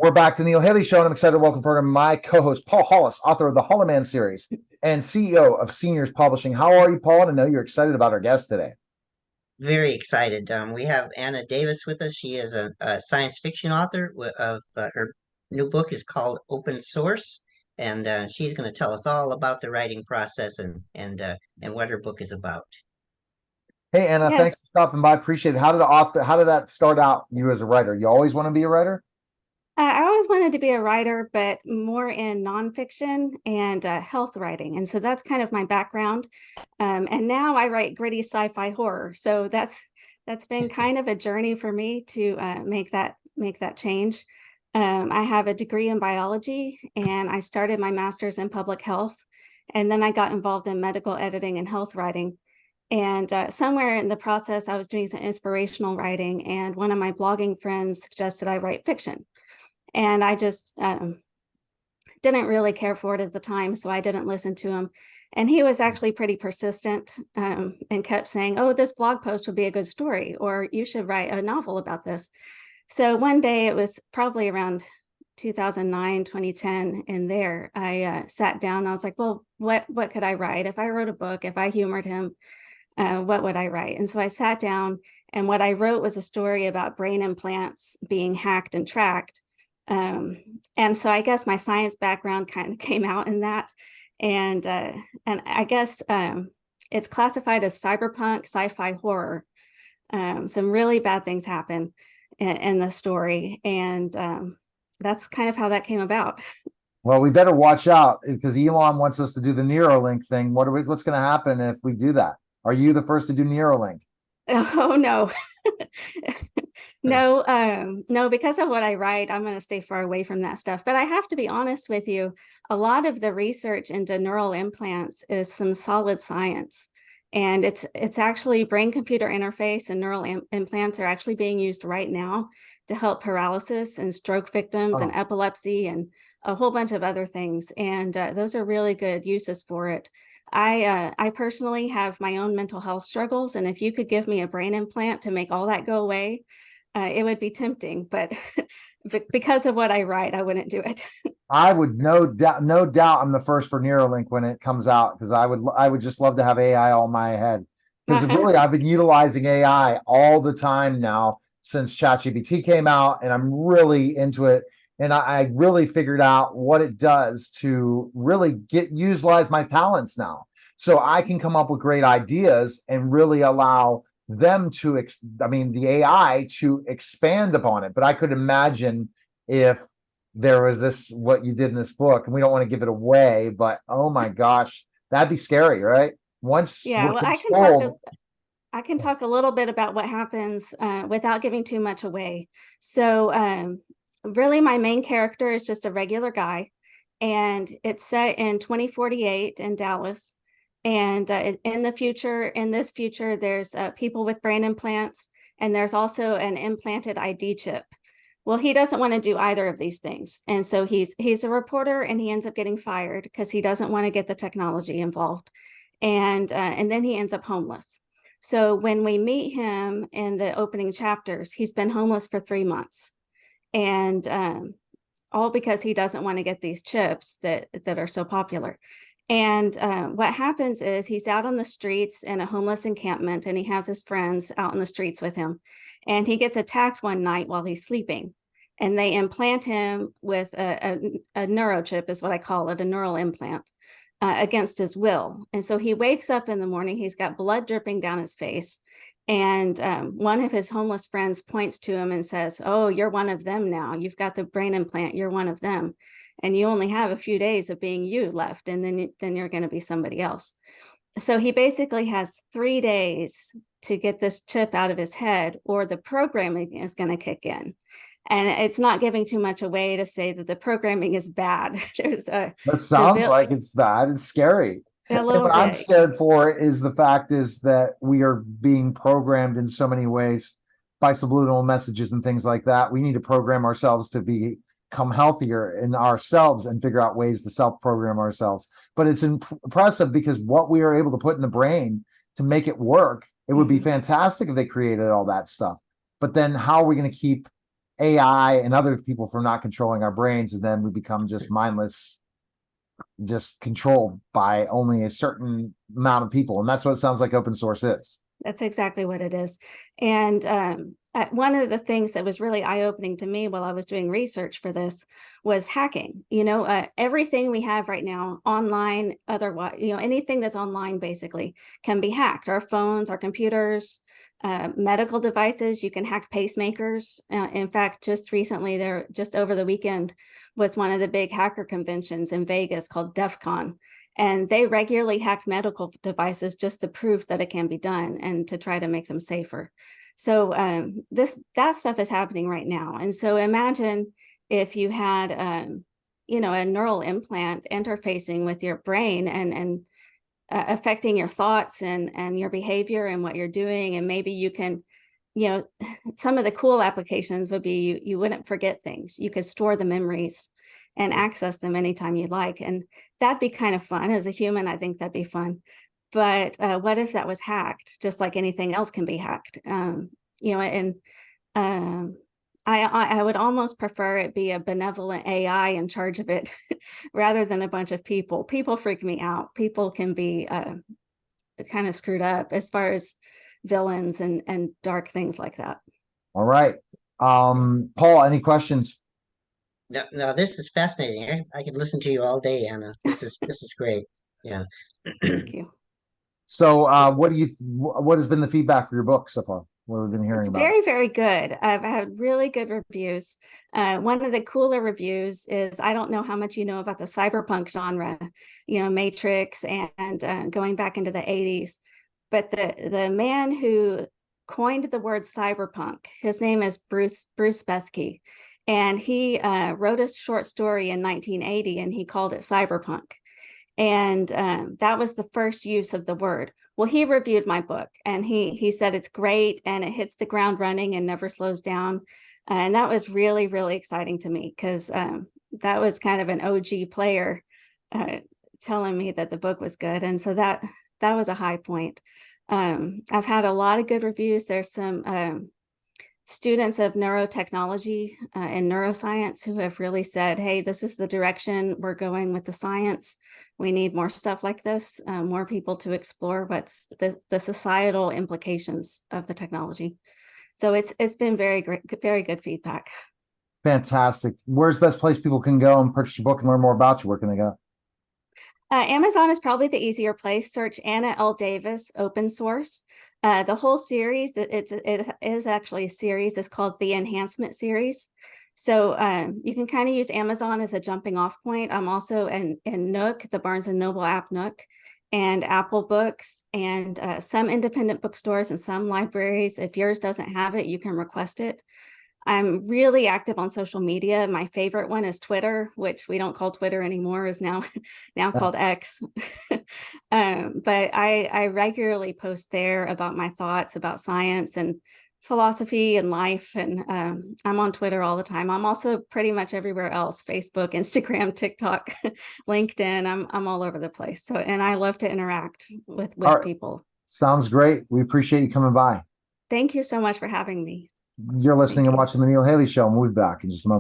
We're back to Neil Haley Show, and I'm excited to welcome to the program my co-host, Paul Hollis, author of the Hollow series and CEO of Seniors Publishing. How are you, Paul? And I know you're excited about our guest today. Very excited. We have Anna Davis with us. She is a science fiction author of her new book is called Open Source, and she's going to tell us all about the writing process and what her book is about. Hey, Anna, thanks Yes, for stopping by. Appreciate it. How did that start out, you as a writer? You always want to be a writer? I always wanted to be a writer, but more in nonfiction and health writing. And so that's kind of my background. And now I write gritty sci-fi horror. So that's been kind of a journey for me to make that change. I have a degree in biology, and I started my master's in public health. And then I got involved in medical editing and health writing. And somewhere in the process, I was doing some inspirational writing, and one of my blogging friends suggested I write fiction. And I just didn't really care for it at the time, so I didn't listen to him. And he was actually pretty persistent and kept saying, oh, this blog post would be a good story, or you should write a novel about this. So one day, it was probably around 2009, 2010, in there, I sat down. I was like, well, what could I write? If I wrote a book, if I humored him, what would I write? And so I sat down, and what I wrote was a story about brain implants being hacked and tracked. And so I guess my science background kind of came out in that. And I guess it's classified as cyberpunk sci-fi horror. Some really bad things happen in the story. And that's kind of how that came about. Well, we better watch out because Elon wants us to do the Neuralink thing. What's going to happen if we do that? Are you the first to do Neuralink? Oh, no. No, because of what I write, I'm going to stay far away from that stuff. But I have to be honest with you, a lot of the research into neural implants is some solid science. And it's actually brain-computer interface, and neural implants are actually being used right now to help paralysis and stroke victims and epilepsy and a whole bunch of other things. And those are really good uses for it. I personally have my own mental health struggles, and if you could give me a brain implant to make all that go away, it would be tempting. But because of what I write, I wouldn't do it. I would no doubt I'm the first for Neuralink when it comes out because I would just love to have AI all in my head. Because really I've been utilizing AI all the time now since ChatGPT came out, and I'm really into it. And I really figured out what it does to really utilize my talents now. So I can come up with great ideas and really allow them to, the AI to expand upon it. But I could imagine if there was what you did in this book, and we don't want to give it away, but oh my gosh, that'd be scary, right? Once Yeah, we're well, controlled, I can talk a little bit about what happens without giving too much away. So really, my main character is just a regular guy, and it's set in 2048 in Dallas. And in this future, there's people with brain implants, and there's also an implanted ID chip. Well, he doesn't want to do either of these things, and so he's a reporter, and he ends up getting fired because he doesn't want to get the technology involved, and then he ends up homeless. So when we meet him in the opening chapters, he's been homeless for 3 months. And all because he doesn't want to get these chips that are so popular. And what happens is he's out on the streets in a homeless encampment, and he has his friends out in the streets with him. And he gets attacked one night while he's sleeping. And they implant him with a neurochip, is what I call it, a neural implant, against his will. And so he wakes up in the morning, he's got blood dripping down his face. And one of his homeless friends points to him and says, oh, you're one of them now. You've got the brain implant. You're one of them. And you only have a few days of being you left. And then you're going to be somebody else. So he basically has 3 days to get this chip out of his head, or the programming is going to kick in. And it's not giving too much away to say that the programming is bad. that sounds like it's bad. It's scary. A little what I'm bit. scared for is the fact is that we are being programmed in so many ways by subliminal messages and things like that. We need to program ourselves to become healthier in ourselves and figure out ways to self-program ourselves. But it's impressive because what we are able to put in the brain to make it work, it would be fantastic if they created all that stuff. But then how are we going to keep AI and other people from not controlling our brains, and then we become just mindless, just controlled by only a certain amount of people. And that's what it sounds like open source is. That's exactly what it is. And one of the things that was really eye-opening to me while I was doing research for this was hacking. Everything we have right now online, otherwise, anything that's online basically can be hacked. Our phones, our computers, medical devices, you can hack pacemakers. In fact, just recently, just over the weekend, was one of the big hacker conventions in Vegas called DEF CON. And they regularly hack medical devices just to prove that it can be done and to try to make them safer. So that stuff is happening right now. And so imagine if you had, a neural implant interfacing with your brain and affecting your thoughts and your behavior and what you're doing. And maybe you can, some of the cool applications would be you wouldn't forget things. You could store the memories and access them anytime you like. And that'd be kind of fun. As a human, I think that'd be fun. But what if that was hacked, just like anything else can be hacked? I would almost prefer it be a benevolent AI in charge of it rather than a bunch of people. People freak me out. People can be kind of screwed up as far as villains and dark things like that. All right. Paul, any questions? No, this is fascinating. I could listen to you all day, Anna. This is great. Yeah. Thank you. So what has been the feedback for your book so far? What have we been hearing It's about? very, very good. I've had really good reviews. One of the cooler reviews is, I don't know how much you know about the cyberpunk genre, Matrix and going back into the 80s. But the man who coined the word cyberpunk, his name is Bruce Bethke. And he wrote a short story in 1980 and he called it cyberpunk. And that was the first use of the word. Well, he reviewed my book and he said it's great and it hits the ground running and never slows down. And that was really, really exciting to me because that was kind of an OG player telling me that the book was good. And so that was a high point. I've had a lot of good reviews. There's some students of neurotechnology and neuroscience who have really said, hey, this is the direction we're going with the science. We need more stuff like this, more people to explore what's the societal implications of the technology. So it's been very great, very good feedback. Fantastic. Where's the best place people can go and purchase your book and learn more about you? Where can they go? Amazon is probably the easier place. Search Anna L. Davis open source. The whole series, it is actually a series. It's called the Enhancement Series. So you can kind of use Amazon as a jumping off point. I'm also in Nook, the Barnes & Noble app Nook, and Apple Books, and some independent bookstores and some libraries. If yours doesn't have it, you can request it. I'm really active on social media. My favorite one is Twitter, which we don't call Twitter anymore, is now called X. But I regularly post there about my thoughts about science and philosophy and life. And I'm on Twitter all the time. I'm also pretty much everywhere else: Facebook, Instagram, TikTok, LinkedIn. I'm all over the place. So, and I love to interact with All right. people. Sounds great. We appreciate you coming by. Thank you so much for having me. You're listening Thank and you. watching the Neil Haley Show, and we'll be back in just a moment.